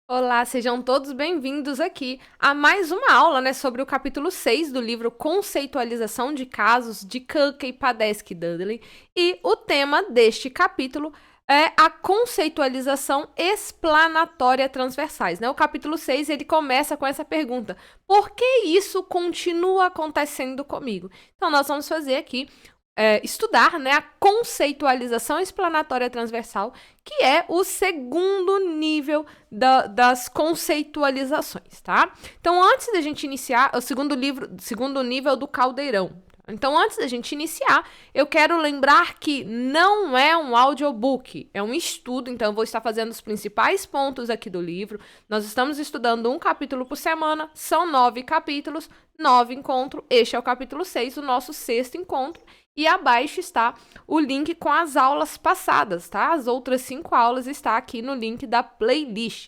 Olá, sejam todos bem-vindos aqui a mais uma aula, sobre o capítulo 6 do livro Conceitualização de Casos de Kuhnke, Padesky e Dudley. E o tema deste capítulo é a conceitualização explanatória transversais. O capítulo 6 ele começa com essa pergunta: por que isso continua acontecendo comigo? Então, nós vamos fazer aqui estudar a conceitualização explanatória transversal, que é o segundo nível das conceitualizações, tá? Então, antes da gente iniciar, o segundo nível do caldeirão. Então, antes da gente iniciar, eu quero lembrar que não é um audiobook, é um estudo. Então, eu vou estar fazendo os principais pontos aqui do livro. Nós estamos estudando um capítulo por semana, são 9 capítulos, 9 encontros. Este é o capítulo 6, o nosso 6º encontro. E abaixo está o link com as aulas passadas, tá? As outras 5 aulas está aqui no link da playlist.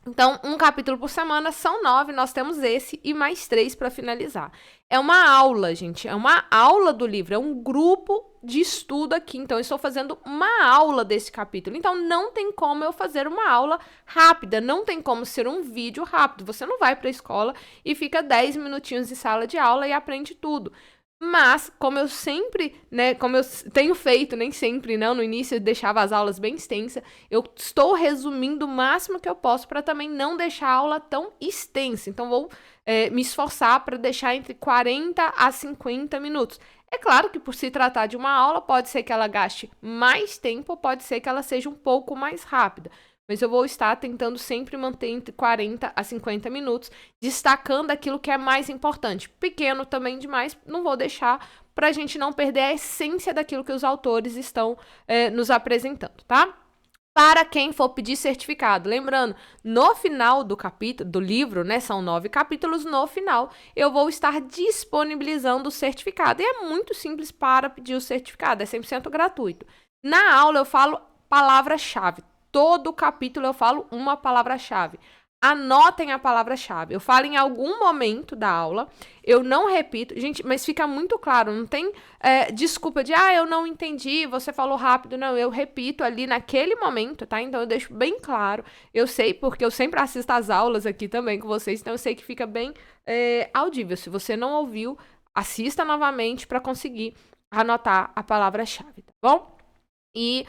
Então, um capítulo por semana, são 9, nós temos esse e mais 3 para finalizar. É uma aula, gente, é uma aula do livro, é um grupo de estudo aqui. Então, eu estou fazendo uma aula desse capítulo. Então, não tem como eu fazer uma aula rápida, não tem como ser um vídeo rápido. Você não vai para a escola e fica 10 minutinhos de sala de aula e aprende tudo. Mas, como eu sempre, como eu tenho feito, nem sempre, no início eu deixava as aulas bem extensas, eu estou resumindo o máximo que eu posso para também não deixar a aula tão extensa. Então, vou me esforçar para deixar entre 40 a 50 minutos. É claro que por se tratar de uma aula, pode ser que ela gaste mais tempo, pode ser que ela seja um pouco mais rápida. Mas eu vou estar tentando sempre manter entre 40 a 50 minutos, destacando aquilo que é mais importante. Pequeno também demais, não vou deixar para a gente não perder a essência daquilo que os autores estão nos apresentando, tá? Para quem for pedir certificado. Lembrando, no final do capítulo, do livro, são 9 capítulos, no final eu vou estar disponibilizando o certificado. E é muito simples para pedir o certificado, é 100% gratuito. Na aula eu falo palavra-chave. Todo capítulo eu falo uma palavra-chave. Anotem a palavra-chave. Eu falo em algum momento da aula, eu não repito. Gente, mas fica muito claro, não tem desculpa de, eu não entendi, você falou rápido. Não, eu repito ali naquele momento, tá? Então eu deixo bem claro. Eu sei, porque eu sempre assisto as aulas aqui também com vocês, então eu sei que fica bem audível. Se você não ouviu, assista novamente para conseguir anotar a palavra-chave, tá bom? E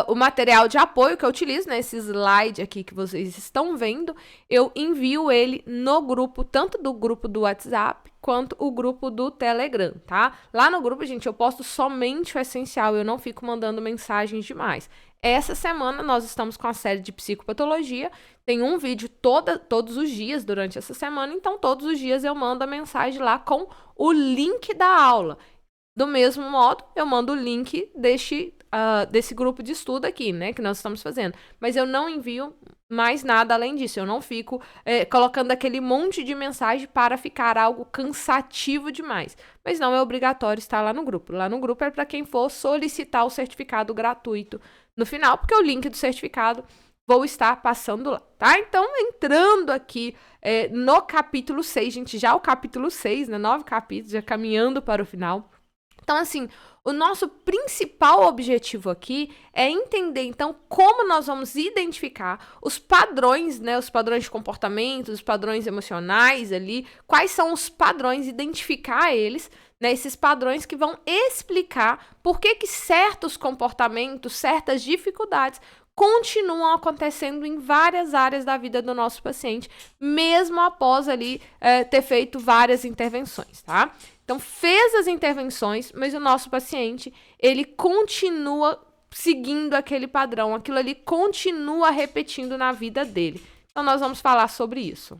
o material de apoio que eu utilizo, esse slide aqui que vocês estão vendo, eu envio ele no grupo, tanto do grupo do WhatsApp, quanto o grupo do Telegram, tá? Lá no grupo, gente, eu posto somente o essencial, eu não fico mandando mensagens demais. Essa semana nós estamos com a série de psicopatologia, tem um vídeo todos os dias durante essa semana, então todos os dias eu mando a mensagem lá com o link da aula. Do mesmo modo, eu mando o link desse grupo de estudo aqui, que nós estamos fazendo. Mas eu não envio mais nada além disso. Eu não fico colocando aquele monte de mensagem para ficar algo cansativo demais. Mas não é obrigatório estar lá no grupo. Lá no grupo é para quem for solicitar o certificado gratuito no final, porque o link do certificado vou estar passando lá, tá? Então, entrando aqui no capítulo 6, gente, já o capítulo 6, 9 capítulos, já caminhando para o final. Então, assim, o nosso principal objetivo aqui é entender, então, como nós vamos identificar os padrões, os padrões de comportamento, os padrões emocionais ali, quais são os padrões, identificar eles, esses padrões que vão explicar por que certos comportamentos, certas dificuldades continuam acontecendo em várias áreas da vida do nosso paciente, mesmo após ali ter feito várias intervenções, tá? Então, fez as intervenções, mas o nosso paciente, ele continua seguindo aquele padrão, aquilo ali continua repetindo na vida dele. Então, nós vamos falar sobre isso.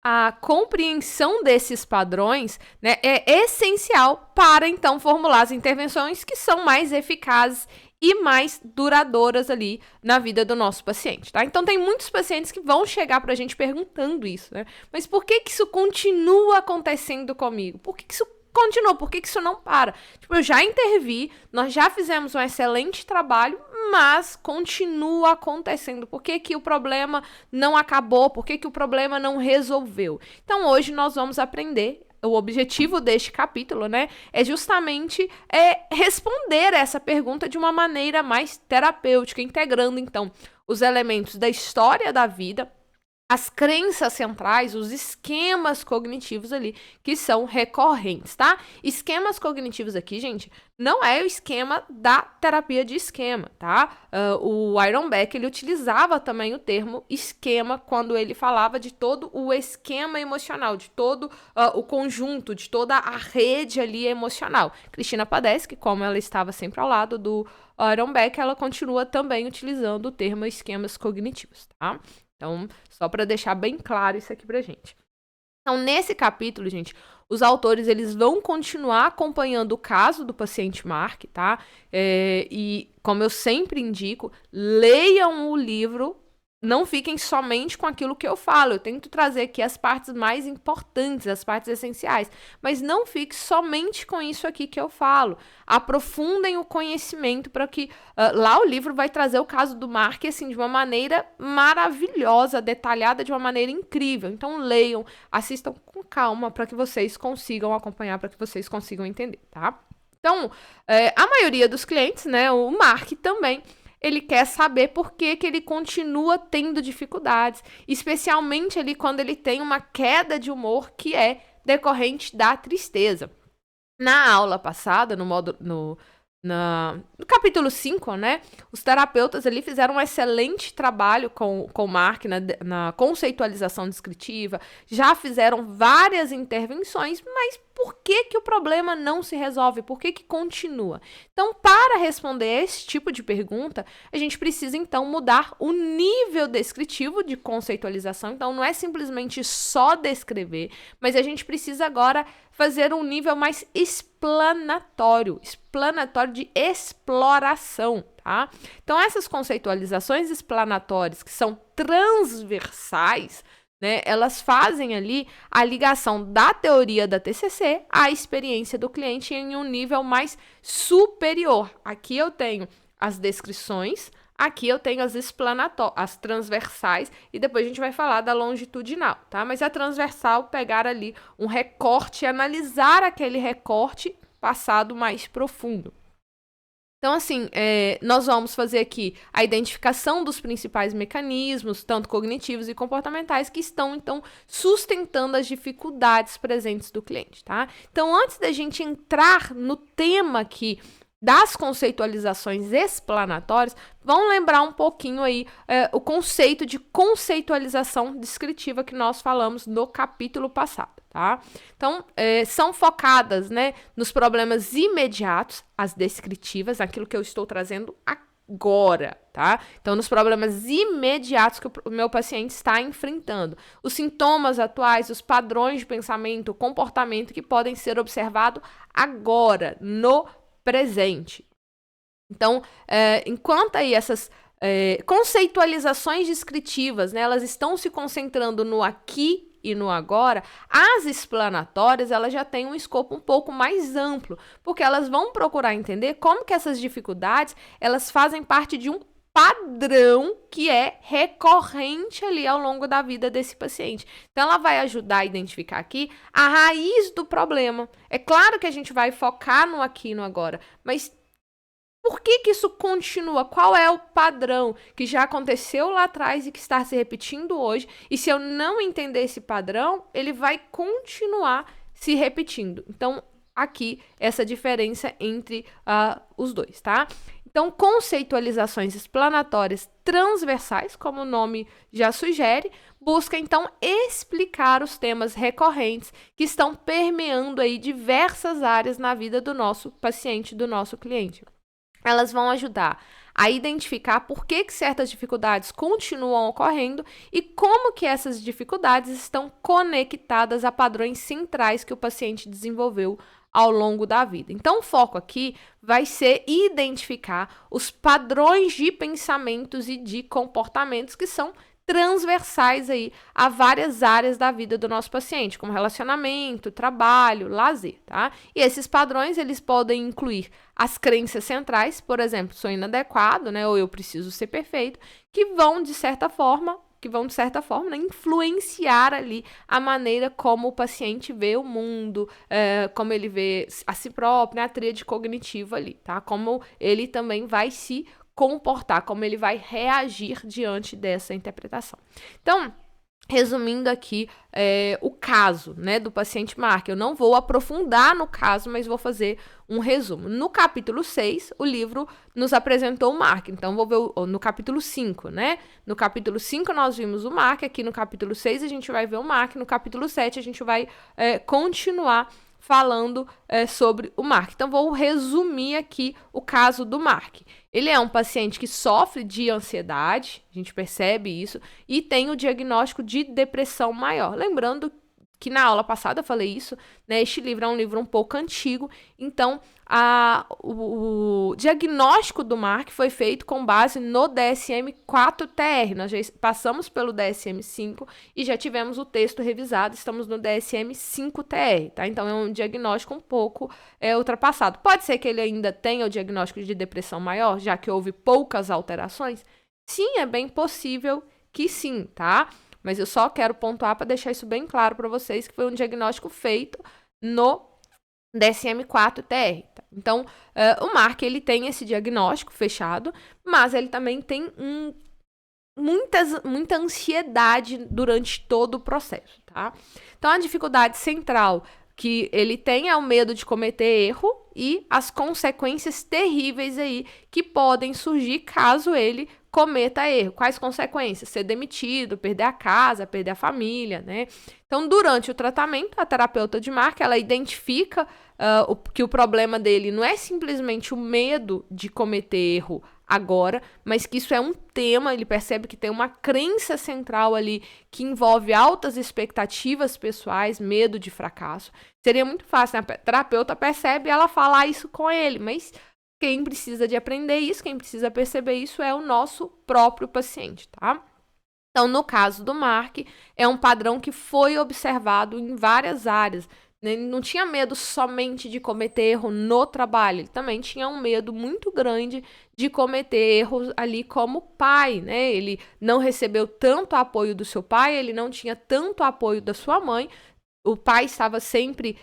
A compreensão desses padrões é essencial para, então, formular as intervenções que são mais eficazes e mais duradouras ali na vida do nosso paciente, tá? Então, tem muitos pacientes que vão chegar pra gente perguntando isso, Mas por que isso continua acontecendo comigo? Por que isso continua? Por que isso não para? Tipo, eu já intervi, nós já fizemos um excelente trabalho, mas continua acontecendo. Por que o problema não acabou? Por que o problema não resolveu? Então, hoje nós vamos aprender. O objetivo deste capítulo, é justamente responder essa pergunta de uma maneira mais terapêutica, integrando, então, os elementos da história da vida, as crenças centrais, os esquemas cognitivos ali, que são recorrentes, tá? Esquemas cognitivos aqui, gente, não é o esquema da terapia de esquema, tá? O Aaron Beck, ele utilizava também o termo esquema quando ele falava de todo o esquema emocional, de todo o conjunto, de toda a rede ali emocional. Cristina Padeschi, como ela estava sempre ao lado do Aaron Beck, ela continua também utilizando o termo esquemas cognitivos, tá? Então, só para deixar bem claro isso aqui pra gente. Então, nesse capítulo, gente, os autores, eles vão continuar acompanhando o caso do paciente Mark, tá? E, como eu sempre indico, leiam o livro, não fiquem somente com aquilo que eu falo. Eu tento trazer aqui as partes mais importantes, as partes essenciais, mas não fique somente com isso aqui que eu falo. Aprofundem o conhecimento para que lá o livro vai trazer o caso do Mark assim, de uma maneira maravilhosa, detalhada, de uma maneira incrível. Então leiam, assistam com calma para que vocês consigam acompanhar, para que vocês consigam entender, tá? Então, a maioria dos clientes, né, o Mark também, ele quer saber por que ele continua tendo dificuldades, especialmente ali quando ele tem uma queda de humor que é decorrente da tristeza. Na aula passada, no capítulo 5, né, os terapeutas ali fizeram um excelente trabalho com o Mark na conceitualização descritiva, já fizeram várias intervenções, mas por que o problema não se resolve? Por que continua? Então, para responder esse tipo de pergunta, a gente precisa, então, mudar o nível descritivo de conceitualização. Então, não é simplesmente só descrever, mas a gente precisa agora fazer um nível mais explanatório de exploração, tá? Então, essas conceitualizações explanatórias que são transversais, né, elas fazem ali a ligação da teoria da TCC à experiência do cliente em um nível mais superior. Aqui eu tenho as descrições, aqui eu tenho as transversais, e depois a gente vai falar da longitudinal, tá? Mas a transversal, pegar ali um recorte e analisar aquele recorte passado mais profundo. Então, assim, nós vamos fazer aqui a identificação dos principais mecanismos, tanto cognitivos e comportamentais, que estão, então, sustentando as dificuldades presentes do cliente, tá? Então, antes da gente entrar no tema aqui das conceitualizações explanatórias, vamos lembrar um pouquinho aí o conceito de conceitualização descritiva que nós falamos no capítulo passado, tá? Então, são focadas, né, nos problemas imediatos, as descritivas, aquilo que eu estou trazendo agora, tá? Então, nos problemas imediatos que o meu paciente está enfrentando, os sintomas atuais, os padrões de pensamento, comportamento que podem ser observados agora, no presente. Então, enquanto aí essas conceitualizações descritivas, né, elas estão se concentrando no aqui e no agora, as explanatórias, elas já têm um escopo um pouco mais amplo, porque elas vão procurar entender como que essas dificuldades, elas fazem parte de um padrão que é recorrente ali ao longo da vida desse paciente. Então, ela vai ajudar a identificar aqui a raiz do problema. É claro que a gente vai focar no aqui e no agora, mas por que isso continua? Qual é o padrão que já aconteceu lá atrás e que está se repetindo hoje? E se eu não entender esse padrão, ele vai continuar se repetindo. Então, aqui, essa diferença entre os dois, tá? Então, conceitualizações explanatórias transversais, como o nome já sugere, busca, então, explicar os temas recorrentes que estão permeando aí diversas áreas na vida do nosso paciente, do nosso cliente. Elas vão ajudar a identificar por que certas dificuldades continuam ocorrendo e como que essas dificuldades estão conectadas a padrões centrais que o paciente desenvolveu ao longo da vida. Então, o foco aqui vai ser identificar os padrões de pensamentos e de comportamentos que são transversais aí a várias áreas da vida do nosso paciente, como relacionamento, trabalho, lazer, tá? E esses padrões, eles podem incluir as crenças centrais, por exemplo, sou inadequado, né, ou eu preciso ser perfeito, que vão, de certa forma, né, influenciar ali a maneira como o paciente vê o mundo, como ele vê a si próprio, né, a tríade cognitiva ali, tá? Como ele também vai se comportar, como ele vai reagir diante dessa interpretação. Então, resumindo aqui o caso, né, do paciente Mark. Eu não vou aprofundar no caso, mas vou fazer um resumo. No capítulo 6, o livro nos apresentou o Mark. Então, vou ver no capítulo 5, né? No capítulo 5 nós vimos o Mark, aqui no capítulo 6 a gente vai ver o Mark, no capítulo 7 a gente vai continuar falando sobre o Mark. Então, vou resumir aqui o caso do Mark. Ele é um paciente que sofre de ansiedade, a gente percebe isso, e tem o diagnóstico de depressão maior. Lembrando que na aula passada eu falei isso, né? Este livro é um livro um pouco antigo, então o diagnóstico do Mark foi feito com base no DSM-4-TR. Nós já passamos pelo DSM-5 e já tivemos o texto revisado, estamos no DSM-5-TR, tá? Então é um diagnóstico um pouco ultrapassado. Pode ser que ele ainda tenha o diagnóstico de depressão maior, já que houve poucas alterações? Sim, é bem possível que sim, tá? Mas eu só quero pontuar para deixar isso bem claro para vocês que foi um diagnóstico feito no DSM-4-TR. Tá? Então, o Mark, ele tem esse diagnóstico fechado, mas ele também tem muita ansiedade durante todo o processo, tá? Então, a dificuldade central que ele tem é o medo de cometer erro e as consequências terríveis aí que podem surgir caso ele cometa erro. Quais consequências? Ser demitido, perder a casa, perder a família, né? Então, durante o tratamento, a terapeuta de Mark, ela identifica que o problema dele não é simplesmente o medo de cometer erro agora, mas que isso é um tema, ele percebe que tem uma crença central ali que envolve altas expectativas pessoais, medo de fracasso. Seria muito fácil, né? A terapeuta percebe e ela fala isso com ele, mas quem precisa de aprender isso, quem precisa perceber isso é o nosso próprio paciente, tá? Então, no caso do Mark, é um padrão que foi observado em várias áreas. Ele não tinha medo somente de cometer erro no trabalho, ele também tinha um medo muito grande de cometer erros ali como pai, né? Ele não recebeu tanto apoio do seu pai, ele não tinha tanto apoio da sua mãe, o pai estava sempre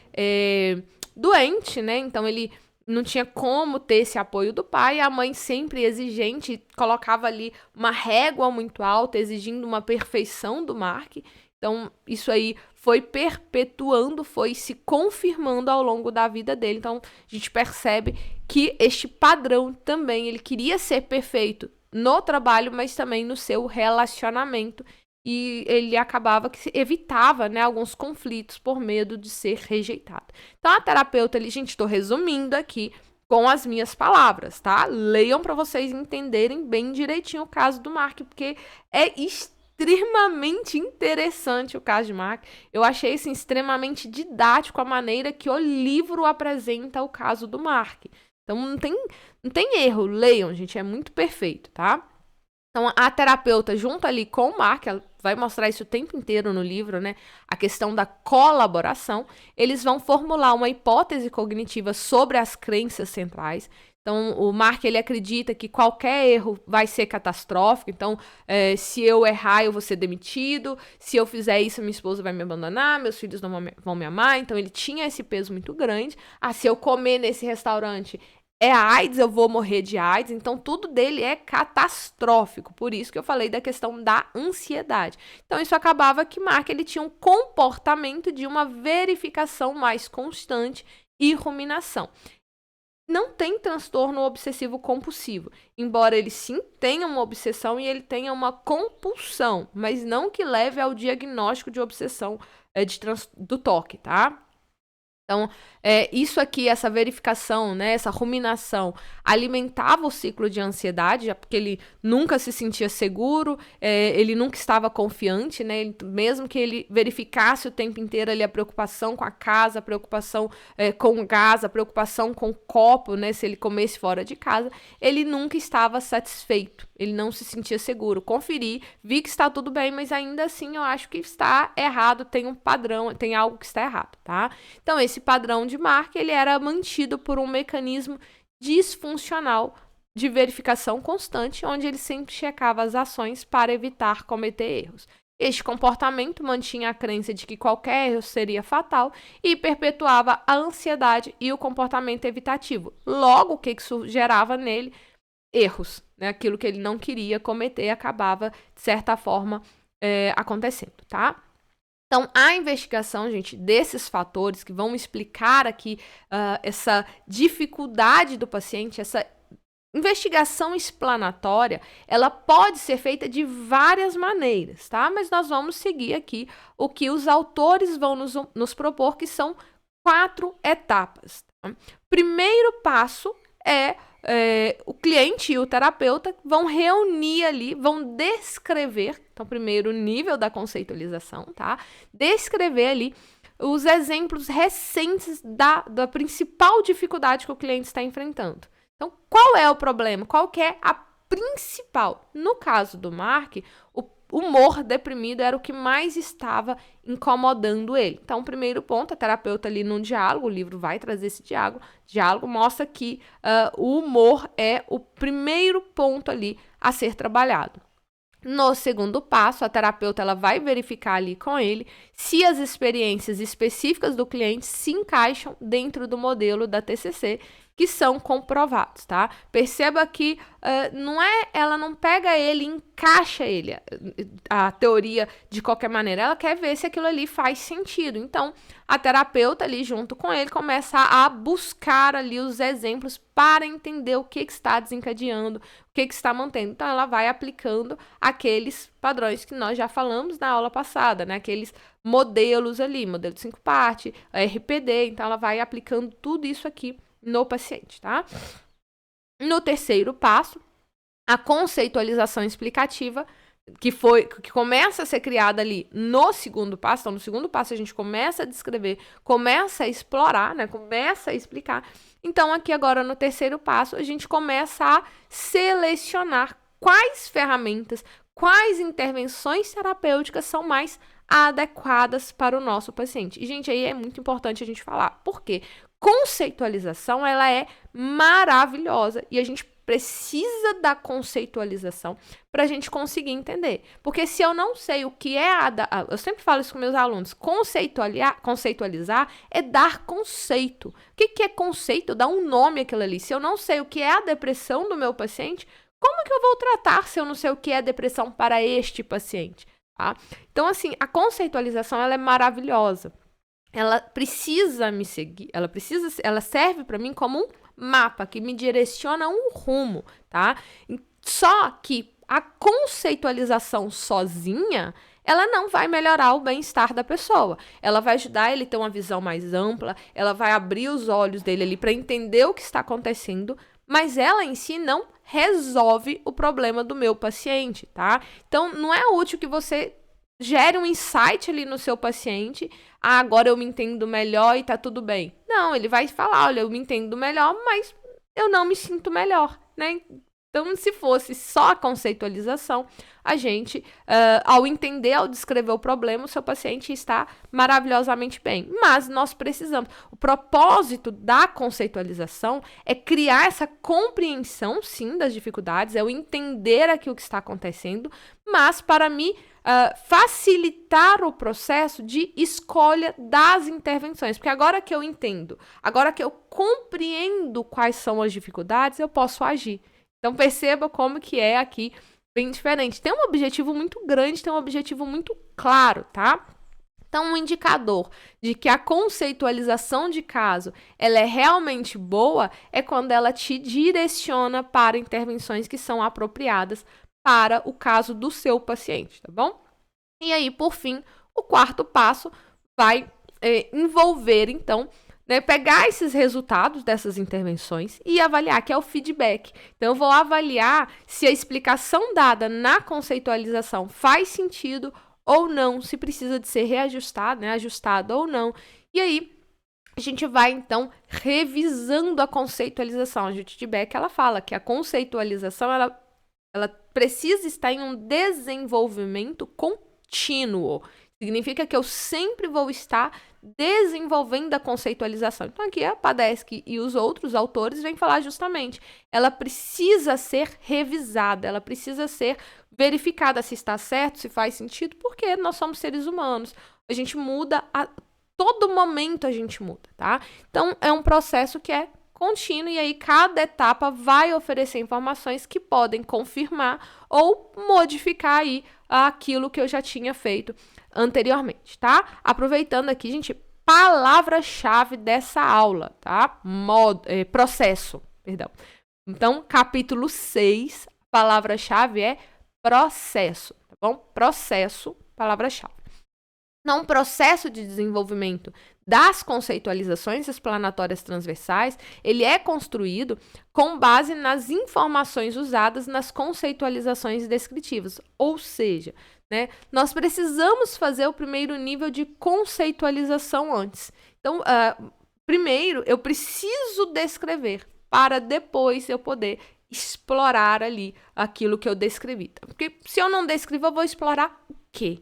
doente, né? Então ele não tinha como ter esse apoio do pai, a mãe sempre exigente, colocava ali uma régua muito alta, exigindo uma perfeição do Mark. Então, isso aí foi perpetuando, foi se confirmando ao longo da vida dele. Então, a gente percebe que este padrão também, ele queria ser perfeito no trabalho, mas também no seu relacionamento. E ele acabava que evitava, né, alguns conflitos por medo de ser rejeitado. Então, a terapeuta, gente, estou resumindo aqui com as minhas palavras, tá? Leiam para vocês entenderem bem direitinho o caso do Mark, porque é extremamente interessante o caso de Mark. Eu achei assim, extremamente didático a maneira que o livro apresenta o caso do Mark. Então, não tem erro. Leiam, gente, é muito perfeito, tá? Então, a terapeuta, junto ali com o Mark, ela vai mostrar isso o tempo inteiro no livro, né? A questão da colaboração. Eles vão formular uma hipótese cognitiva sobre as crenças centrais. Então, o Mark, ele acredita que qualquer erro vai ser catastrófico. Então, se eu errar, eu vou ser demitido. Se eu fizer isso, minha esposa vai me abandonar. Meus filhos não vão me amar. Então, ele tinha esse peso muito grande. Se eu comer nesse restaurante, é AIDS, eu vou morrer de AIDS. Então, tudo dele é catastrófico. Por isso que eu falei da questão da ansiedade. Então, isso acabava que Mark, ele tinha um comportamento de uma verificação mais constante e ruminação. Não tem transtorno obsessivo compulsivo, embora ele sim tenha uma obsessão e ele tenha uma compulsão, mas não que leve ao diagnóstico de obsessão do toque, tá? Então, isso aqui, essa verificação, né, essa ruminação, alimentava o ciclo de ansiedade, porque ele nunca se sentia seguro, ele nunca estava confiante, né, mesmo que ele verificasse o tempo inteiro ali a preocupação com a casa, a preocupação com o gás, a preocupação com o copo, né, se ele comesse fora de casa, ele nunca estava satisfeito, ele não se sentia seguro. Conferi, vi que está tudo bem, mas ainda assim eu acho que está errado, tem um padrão, tem algo que está errado, tá? Então, esse padrão de Mark, ele era mantido por um mecanismo disfuncional de verificação constante, onde ele sempre checava as ações para evitar cometer erros. Este comportamento mantinha a crença de que qualquer erro seria fatal e perpetuava a ansiedade e o comportamento evitativo. Logo, o que isso gerava nele? erros, né? Aquilo que ele não queria cometer acabava, de certa forma, acontecendo, tá? Então, a investigação, gente, desses fatores que vão explicar aqui essa dificuldade do paciente, essa investigação explanatória, ela pode ser feita de várias maneiras, tá? Mas nós vamos seguir aqui o que os autores vão nos propor, que são 4 etapas. Tá? Primeiro passo o cliente e o terapeuta vão reunir ali, vão descrever, então, primeiro nível da conceitualização, tá? Descrever ali os exemplos recentes da principal dificuldade que o cliente está enfrentando. Então, qual é o problema? Qual que é a principal? No caso do Mark, o humor deprimido era o que mais estava incomodando ele. Então, o primeiro ponto, a terapeuta ali num diálogo, o livro vai trazer esse diálogo mostra que o humor é o primeiro ponto ali a ser trabalhado. No segundo passo, a terapeuta ela vai verificar ali com ele se as experiências específicas do cliente se encaixam dentro do modelo da TCC, que são comprovados, tá? Perceba que ela não pega ele e encaixa ele, a teoria de qualquer maneira, ela quer ver se aquilo ali faz sentido. Então, a terapeuta ali junto com ele começa a buscar ali os exemplos para entender o que está desencadeando, o que está mantendo. Então, ela vai aplicando aqueles padrões que nós já falamos na aula passada, né? Aqueles modelos ali, modelo de 5 partes, RPD. Então, ela vai aplicando tudo isso aqui no paciente, tá? No terceiro passo, a conceitualização explicativa, que começa a ser criada ali no segundo passo. Então, no segundo passo, a gente começa a descrever, começa a explorar, né? Começa a explicar. Então, aqui agora no terceiro passo, a gente começa a selecionar quais ferramentas, quais intervenções terapêuticas são mais adequadas para o nosso paciente. E, gente, aí é muito importante a gente falar. Por quê? Conceitualização, ela é maravilhosa e a gente precisa da conceitualização para a gente conseguir entender. Porque se eu não sei o que é eu sempre falo isso com meus alunos, conceitualizar é dar conceito. O que é conceito? Dar um nome àquilo ali. Se eu não sei o que é a depressão do meu paciente, como que eu vou tratar se eu não sei o que é depressão para este paciente? Tá? Então, assim, a conceitualização, ela é maravilhosa. Ela precisa me seguir, ela serve para mim como um mapa que me direciona um rumo, tá? Só que a conceitualização sozinha, ela não vai melhorar o bem-estar da pessoa. Ela vai ajudar ele a ter uma visão mais ampla, ela vai abrir os olhos dele ali para entender o que está acontecendo, mas ela em si não resolve o problema do meu paciente, tá? Então, não é útil que você gere um insight ali no seu paciente, agora eu me entendo melhor e tá tudo bem. Não, ele vai falar, olha, eu me entendo melhor, mas eu não me sinto melhor, né? Então, se fosse só a conceitualização, a gente, ao entender, ao descrever o problema, o seu paciente está maravilhosamente bem. Mas nós precisamos. O propósito da conceitualização é criar essa compreensão, sim, das dificuldades, é o entender aquilo que está acontecendo, mas para me facilitar o processo de escolha das intervenções. Porque agora que eu entendo, agora que eu compreendo quais são as dificuldades, eu posso agir. Então, perceba como que é aqui bem diferente. Tem um objetivo muito grande, tem um objetivo muito claro, tá? Então, um indicador de que a conceitualização de caso ela é realmente boa é quando ela te direciona para intervenções que são apropriadas para o caso do seu paciente, tá bom? E aí, por fim, o quarto passo vai envolver, então, pegar esses resultados dessas intervenções e avaliar, que é o feedback. Então, eu vou avaliar se a explicação dada na conceitualização faz sentido ou não, se precisa de ser reajustado, ajustado ou não. E aí, a gente vai, então, revisando a conceitualização. A feedback, ela fala que a conceitualização, ela precisa estar em um desenvolvimento contínuo. Significa que eu sempre vou estar desenvolvendo a conceitualização. Então, aqui a Padesky e os outros autores vêm falar justamente. Ela precisa ser revisada, ela precisa ser verificada se está certo, se faz sentido, porque nós somos seres humanos. A gente muda, a todo momento a gente muda, tá? Então, é um processo que é contínuo, e aí cada etapa vai oferecer informações que podem confirmar ou modificar aí aquilo que eu já tinha feito anteriormente, tá? Aproveitando aqui, gente, palavra-chave dessa aula, tá? Processo, perdão. Então, capítulo 6, palavra-chave é processo, tá bom? Processo, palavra-chave. Então, o processo de desenvolvimento das conceitualizações explanatórias transversais, ele é construído com base nas informações usadas nas conceitualizações descritivas, ou seja, né, nós precisamos fazer o primeiro nível de conceitualização antes. Então, primeiro, eu preciso descrever para depois eu poder explorar ali aquilo que eu descrevi. Porque se eu não descrevo, eu vou explorar o quê?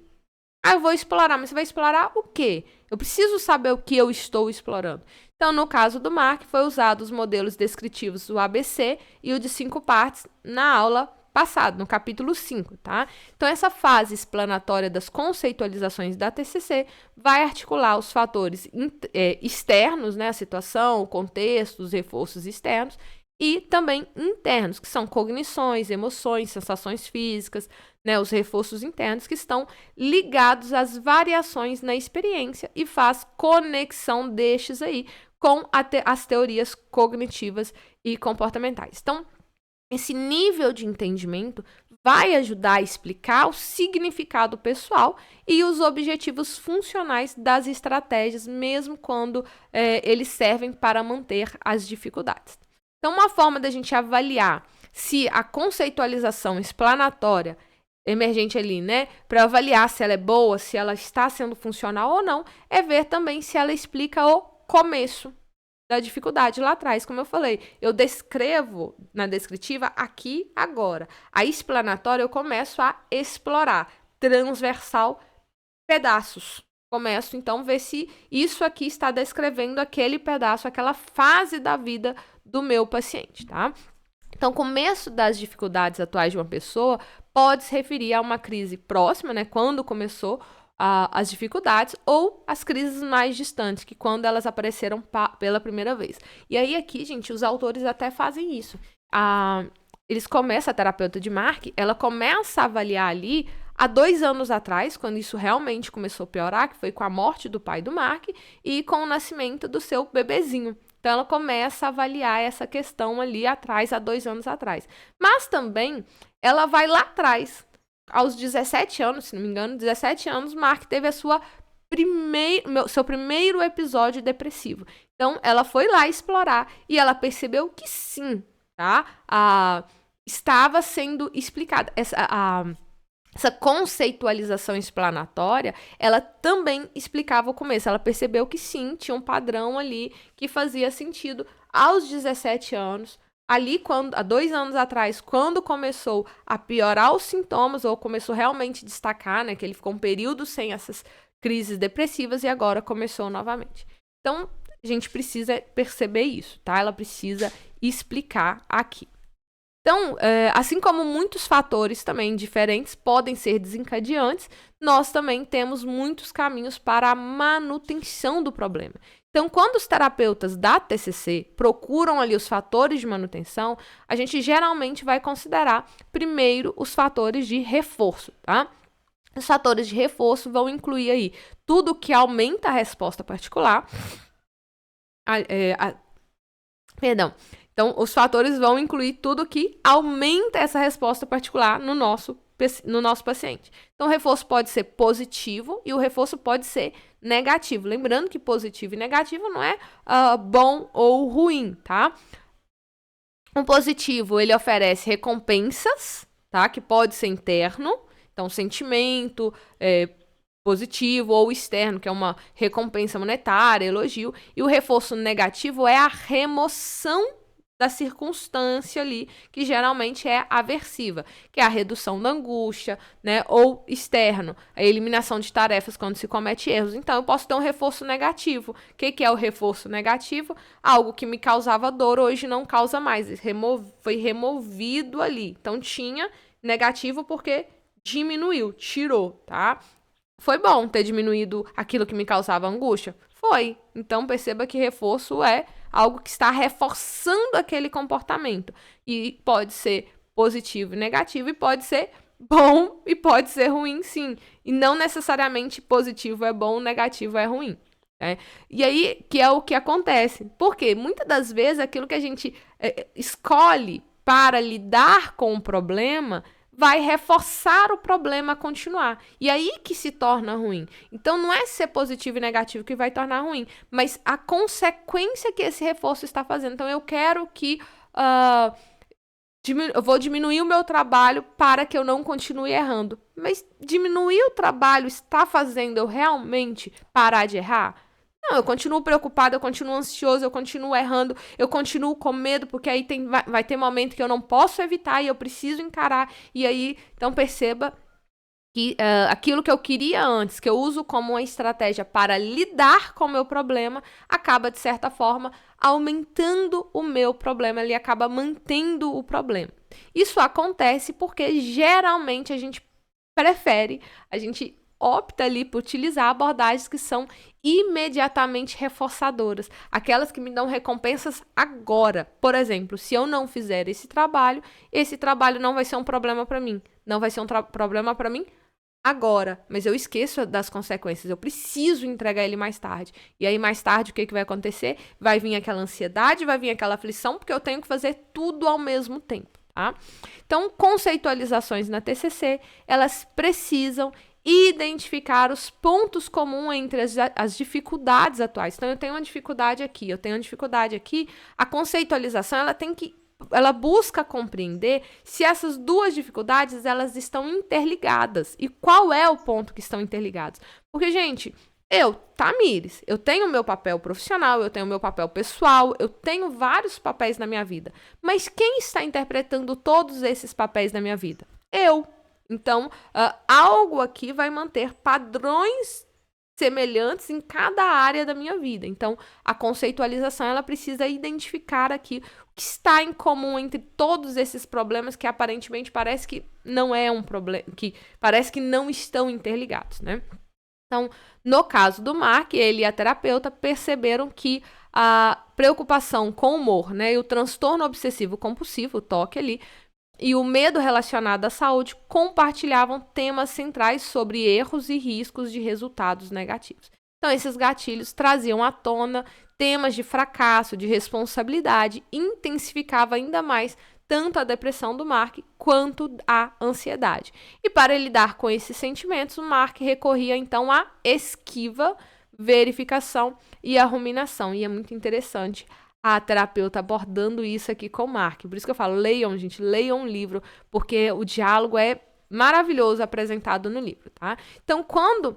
Eu vou explorar, mas você vai explorar o quê? Eu preciso saber o que eu estou explorando. Então, no caso do Mark, foi usado os modelos descritivos do ABC e o de 5 partes na aula passada, no capítulo 5, tá? Então, essa fase explanatória das conceitualizações da TCC vai articular os fatores externos, né, a situação, o contexto, os reforços externos, e também internos, que são cognições, emoções, sensações físicas, né, os reforços internos que estão ligados às variações na experiência e faz conexão destes aí com as teorias cognitivas e comportamentais. Então, esse nível de entendimento vai ajudar a explicar o significado pessoal e os objetivos funcionais das estratégias, mesmo quando eles servem para manter as dificuldades. Então, uma forma da gente avaliar se a conceitualização explanatória emergente ali, né, para avaliar se ela é boa, se ela está sendo funcional ou não, é ver também se ela explica o começo da dificuldade lá atrás, como eu falei. Eu descrevo na descritiva aqui, agora. A explanatória eu começo a explorar, transversal, pedaços. Começo, então, a ver se isso aqui está descrevendo aquele pedaço, aquela fase da vida do meu paciente, tá? Então, começo das dificuldades atuais de uma pessoa pode se referir a uma crise próxima, né, quando começou as dificuldades, ou as crises mais distantes, que quando elas apareceram pela primeira vez. E aí aqui, gente, os autores até fazem isso. Eles começam, a terapeuta de Mark, ela começa a avaliar ali há 2 anos atrás, quando isso realmente começou a piorar, que foi com a morte do pai do Mark e com o nascimento do seu bebezinho. Então, ela começa a avaliar essa questão ali atrás, há 2 anos atrás. Mas também, ela vai lá atrás, aos 17 anos, se não me engano, 17 anos, Mark teve seu primeiro episódio depressivo. Então, ela foi lá explorar e ela percebeu que sim, tá? Estava sendo explicada. Essa conceitualização explanatória, ela também explicava o começo. Ela percebeu que sim, tinha um padrão ali que fazia sentido aos 17 anos. Ali, há 2 anos atrás, quando começou a piorar os sintomas, ou começou realmente a destacar, né, que ele ficou um período sem essas crises depressivas e agora começou novamente. Então, a gente precisa perceber isso, tá? Ela precisa explicar aqui. Então, assim como muitos fatores também diferentes podem ser desencadeantes, nós também temos muitos caminhos para a manutenção do problema. Então, quando os terapeutas da TCC procuram ali os fatores de manutenção, a gente geralmente vai considerar primeiro os fatores de reforço, tá? Os fatores de reforço vão incluir aí tudo que aumenta a resposta particular. Então, os fatores vão incluir tudo que aumenta essa resposta particular no nosso paciente. Então, o reforço pode ser positivo e o reforço pode ser negativo. Lembrando que positivo e negativo não é bom ou ruim, tá? O positivo, ele oferece recompensas, tá? Que pode ser interno, então sentimento positivo, ou externo, que é uma recompensa monetária, elogio. E o reforço negativo é a remoção da circunstância ali, que geralmente é aversiva, que é a redução da angústia, né, ou externo, a eliminação de tarefas quando se comete erros. Então, eu posso ter um reforço negativo. O que é o reforço negativo? Algo que me causava dor, hoje não causa mais, foi removido ali. Então, tinha negativo porque diminuiu, tirou, tá? Foi bom ter diminuído aquilo que me causava angústia? Foi. Então, perceba que reforço é algo que está reforçando aquele comportamento. E pode ser positivo e negativo, e pode ser bom e pode ser ruim, sim. E não necessariamente positivo é bom, negativo é ruim. Né? E aí, que é o que acontece. Porque muitas das vezes aquilo que a gente escolhe para lidar com o problema vai reforçar o problema a continuar. E aí que se torna ruim. Então, não é ser positivo e negativo que vai tornar ruim, mas a consequência que esse reforço está fazendo. Então, eu quero que... eu vou diminuir o meu trabalho para que eu não continue errando. Mas diminuir o trabalho está fazendo eu realmente parar de errar? Não, eu continuo preocupado, eu continuo ansioso, eu continuo errando, eu continuo com medo, porque aí vai ter momento que eu não posso evitar e eu preciso encarar. E aí, então perceba que aquilo que eu queria antes, que eu uso como uma estratégia para lidar com o meu problema, acaba, de certa forma, aumentando o meu problema, ele acaba mantendo o problema. Isso acontece porque, geralmente, a gente opta ali por utilizar abordagens que são imediatamente reforçadoras, aquelas que me dão recompensas agora. Por exemplo, se eu não fizer esse trabalho não vai ser um problema para mim, não vai ser um problema para mim agora, mas eu esqueço das consequências, eu preciso entregar ele mais tarde. E aí mais tarde o que vai acontecer? Vai vir aquela ansiedade, vai vir aquela aflição, porque eu tenho que fazer tudo ao mesmo tempo, tá? Então, conceitualizações na TCC, elas precisam identificar os pontos comuns entre as dificuldades atuais. Então, eu tenho uma dificuldade aqui, a conceitualização, ela busca compreender se essas duas dificuldades, elas estão interligadas. E qual é o ponto que estão interligados? Porque, gente, Tamires, eu tenho o meu papel profissional, eu tenho o meu papel pessoal, eu tenho vários papéis na minha vida. Mas quem está interpretando todos esses papéis na minha vida? Eu. Então, algo aqui vai manter padrões semelhantes em cada área da minha vida. Então, a conceitualização, ela precisa identificar aqui o que está em comum entre todos esses problemas que aparentemente parece que não é um problema, que parece que não estão interligados, né? Então, no caso do Mark, ele e a terapeuta perceberam que a preocupação com o humor, né, e o transtorno obsessivo compulsivo, o TOC ali, e o medo relacionado à saúde compartilhavam temas centrais sobre erros e riscos de resultados negativos. Então, esses gatilhos traziam à tona temas de fracasso, de responsabilidade, intensificava ainda mais tanto a depressão do Mark quanto a ansiedade. E para lidar com esses sentimentos, o Mark recorria então à esquiva, verificação e a ruminação. E é muito interessante a terapeuta abordando isso aqui com o Mark. Por isso que eu falo, leiam, gente, leiam um livro, porque o diálogo é maravilhoso apresentado no livro, tá? Então, quando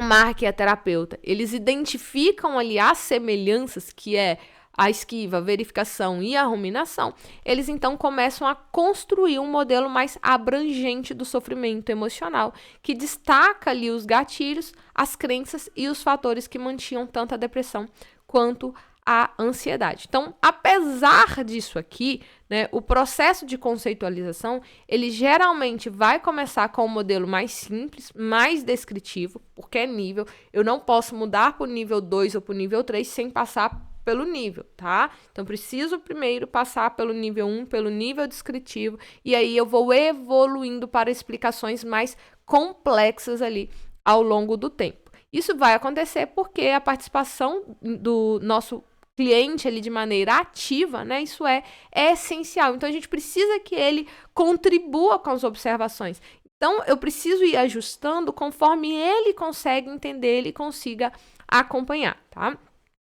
o Mark e a terapeuta, eles identificam ali as semelhanças, que é a esquiva, a verificação e a ruminação, eles então começam a construir um modelo mais abrangente do sofrimento emocional, que destaca ali os gatilhos, as crenças e os fatores que mantinham tanto a depressão quanto a ansiedade. Então, apesar disso aqui, né, o processo de conceitualização, ele geralmente vai começar com um modelo mais simples, mais descritivo, porque é nível. Eu não posso mudar para o nível 2 ou para o nível 3 sem passar pelo nível, tá? Então, preciso primeiro passar pelo nível 1, pelo nível descritivo, e aí eu vou evoluindo para explicações mais complexas ali ao longo do tempo. Isso vai acontecer porque a participação do nosso cliente ali de maneira ativa, né? Isso é essencial. Então, a gente precisa que ele contribua com as observações. Então, eu preciso ir ajustando conforme ele consegue entender, ele consiga acompanhar, tá?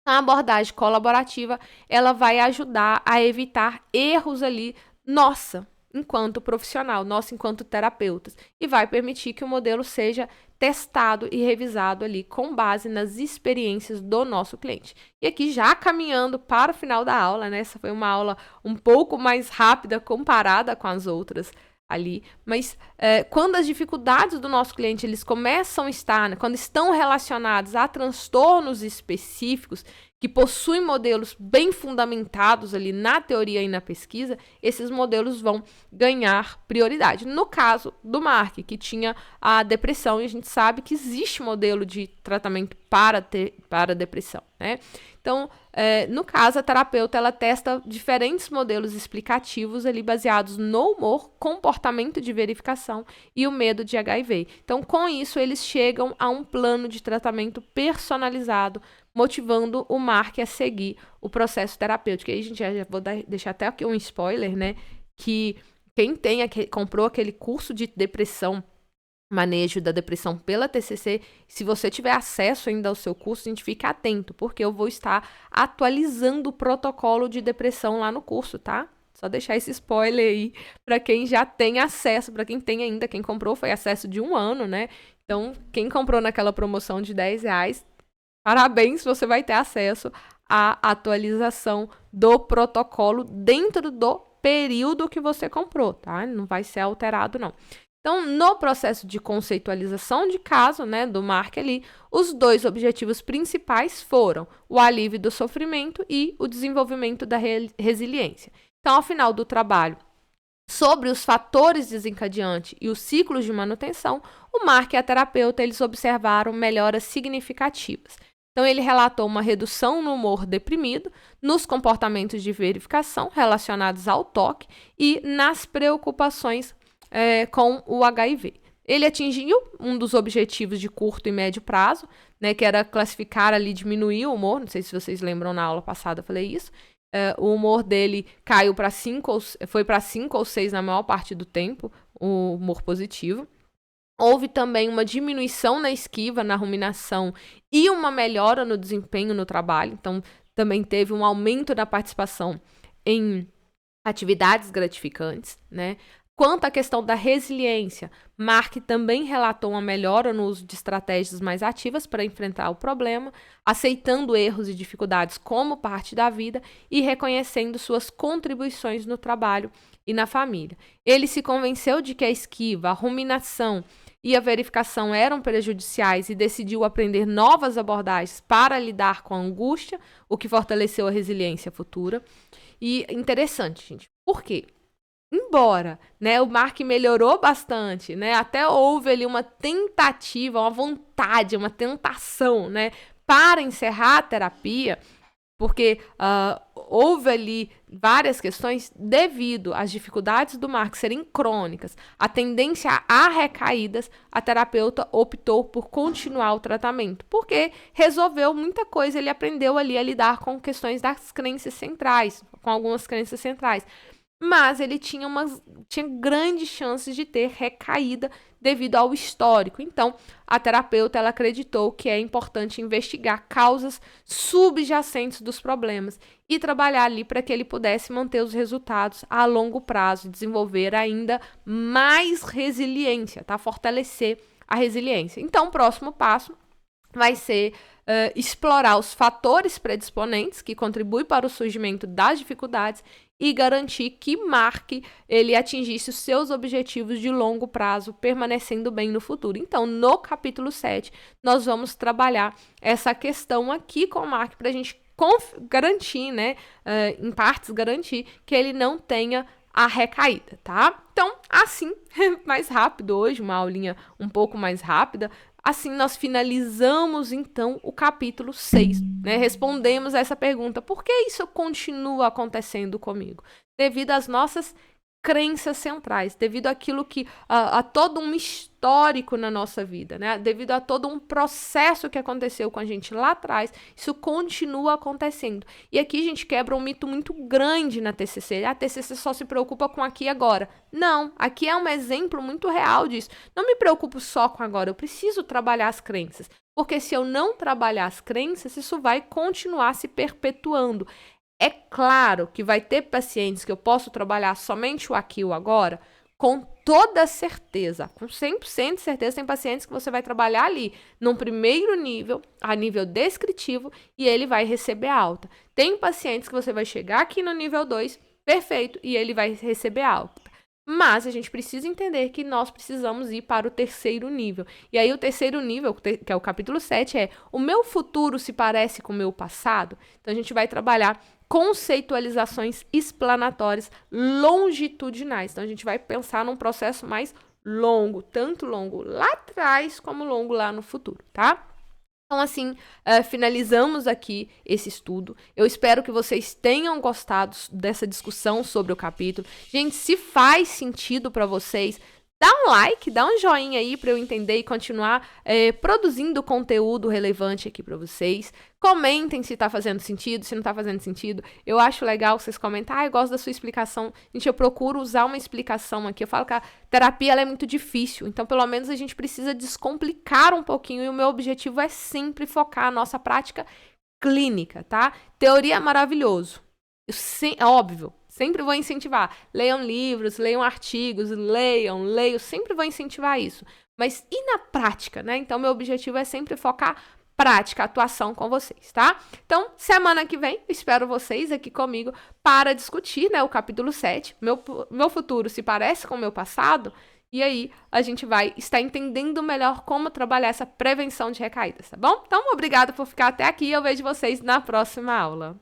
A abordagem colaborativa, ela vai ajudar a evitar erros ali, enquanto profissional, enquanto terapeutas, e vai permitir que o modelo seja testado e revisado ali com base nas experiências do nosso cliente. E aqui já caminhando para o final da aula, né? Essa foi uma aula um pouco mais rápida comparada com as outras ali, mas quando as dificuldades do nosso cliente eles começam a estar, né, quando estão relacionados a transtornos específicos que possuem modelos bem fundamentados ali na teoria e na pesquisa, esses modelos vão ganhar prioridade. No caso do Mark, que tinha a depressão, e a gente sabe que existe modelo de tratamento para depressão, né? Então, no caso, a terapeuta ela testa diferentes modelos explicativos ali baseados no humor, comportamento de verificação e o medo de HIV. Então, com isso, eles chegam a um plano de tratamento personalizado, motivando o Mark a seguir o processo terapêutico. E aí, gente, já vou deixar até aqui um spoiler, né? Que quem comprou aquele curso de depressão, manejo da depressão pela TCC, se você tiver acesso ainda ao seu curso, a gente fica atento, porque eu vou estar atualizando o protocolo de depressão lá no curso, tá? Só deixar esse spoiler aí para quem já tem acesso, para quem tem ainda, quem comprou foi acesso de 1 ano, né? Então, quem comprou naquela promoção de R$10, parabéns, você vai ter acesso à atualização do protocolo dentro do período que você comprou, tá? Não vai ser alterado, não. Então, no processo de conceitualização de caso, né, do Mark ali, os 2 objetivos principais foram o alívio do sofrimento e o desenvolvimento da resiliência. Então, ao final do trabalho, sobre os fatores desencadeantes e os ciclos de manutenção, o Mark e a terapeuta eles observaram melhoras significativas. Então, ele relatou uma redução no humor deprimido, nos comportamentos de verificação relacionados ao toque e nas preocupações com o HIV. Ele atingiu um dos objetivos de curto e médio prazo, né, que era classificar ali, diminuir o humor. Não sei se vocês lembram, na aula passada eu falei isso. O humor dele caiu para 5, foi para 5 ou 6 na maior parte do tempo, o humor positivo. Houve também uma diminuição na esquiva, na ruminação e uma melhora no desempenho no trabalho. Então, também teve um aumento da participação em atividades gratificantes, né? Quanto à questão da resiliência, Mark também relatou uma melhora no uso de estratégias mais ativas para enfrentar o problema, aceitando erros e dificuldades como parte da vida e reconhecendo suas contribuições no trabalho e na família. Ele se convenceu de que a esquiva, a ruminação e a verificação eram prejudiciais e decidiu aprender novas abordagens para lidar com a angústia, o que fortaleceu a resiliência futura. E interessante, gente, por quê? Embora, né, o Mark melhorou bastante, né, até houve ali uma tentativa, uma vontade, uma tentação, né, para encerrar a terapia, porque houve ali várias questões devido às dificuldades do Mark serem crônicas, a tendência a recaídas, a terapeuta optou por continuar o tratamento, porque resolveu muita coisa, ele aprendeu ali a lidar com questões das crenças centrais, com algumas crenças centrais. Mas ele tinha grandes chances de ter recaída devido ao histórico. Então, a terapeuta ela acreditou que é importante investigar causas subjacentes dos problemas e trabalhar ali para que ele pudesse manter os resultados a longo prazo, desenvolver ainda mais resiliência, tá? Fortalecer a resiliência. Então, o próximo passo vai ser explorar os fatores predisponentes que contribuem para o surgimento das dificuldades e garantir que Mark ele atingisse os seus objetivos de longo prazo, permanecendo bem no futuro. Então, no capítulo 7, nós vamos trabalhar essa questão aqui com o Mark para a gente garantir, né, em partes garantir que ele não tenha a recaída, tá? Então, assim, mais rápido hoje, uma aulinha um pouco mais rápida. Assim, nós finalizamos, então, o capítulo 6, né? Respondemos a essa pergunta: por que isso continua acontecendo comigo? Devido às nossas crenças centrais, devido àquilo que, a todo um histórico na nossa vida, né? Devido a todo um processo que aconteceu com a gente lá atrás, isso continua acontecendo. E aqui a gente quebra um mito muito grande na TCC. A TCC só se preocupa com aqui e agora. Não, aqui é um exemplo muito real disso. Não me preocupo só com agora, eu preciso trabalhar as crenças. Porque se eu não trabalhar as crenças, isso vai continuar se perpetuando. É claro que vai ter pacientes que eu posso trabalhar somente o aqui e o agora, com toda certeza, com 100% de certeza, tem pacientes que você vai trabalhar ali num primeiro nível, a nível descritivo, e ele vai receber alta. Tem pacientes que você vai chegar aqui no nível 2, perfeito, e ele vai receber alta. Mas a gente precisa entender que nós precisamos ir para o terceiro nível. E aí o terceiro nível, que é o capítulo 7, é: o meu futuro se parece com o meu passado? Então a gente vai trabalhar conceitualizações explanatórias longitudinais. Então a gente vai pensar num processo mais longo, tanto longo lá atrás como longo lá no futuro, tá? Então, assim, finalizamos aqui esse estudo. Eu espero que vocês tenham gostado dessa discussão sobre o capítulo. Gente, se faz sentido para vocês, dá um like, dá um joinha aí para eu entender e continuar produzindo conteúdo relevante aqui para vocês. Comentem se tá fazendo sentido, se não tá fazendo sentido. Eu acho legal vocês comentarem. Eu gosto da sua explicação. Gente, eu procuro usar uma explicação aqui. Eu falo que a terapia ela é muito difícil, então pelo menos a gente precisa descomplicar um pouquinho e o meu objetivo é sempre focar a nossa prática clínica, tá? Teoria é maravilhoso. Óbvio, sempre vou incentivar. Leiam livros, leiam artigos, leiam, sempre vou incentivar isso. Mas e na prática, né? Então, meu objetivo é sempre focar prática, atuação com vocês, tá? Então, semana que vem, espero vocês aqui comigo para discutir, né, o capítulo 7. Meu futuro se parece com o meu passado? E aí, a gente vai estar entendendo melhor como trabalhar essa prevenção de recaídas, tá bom? Então, obrigada por ficar até aqui. Eu vejo vocês na próxima aula.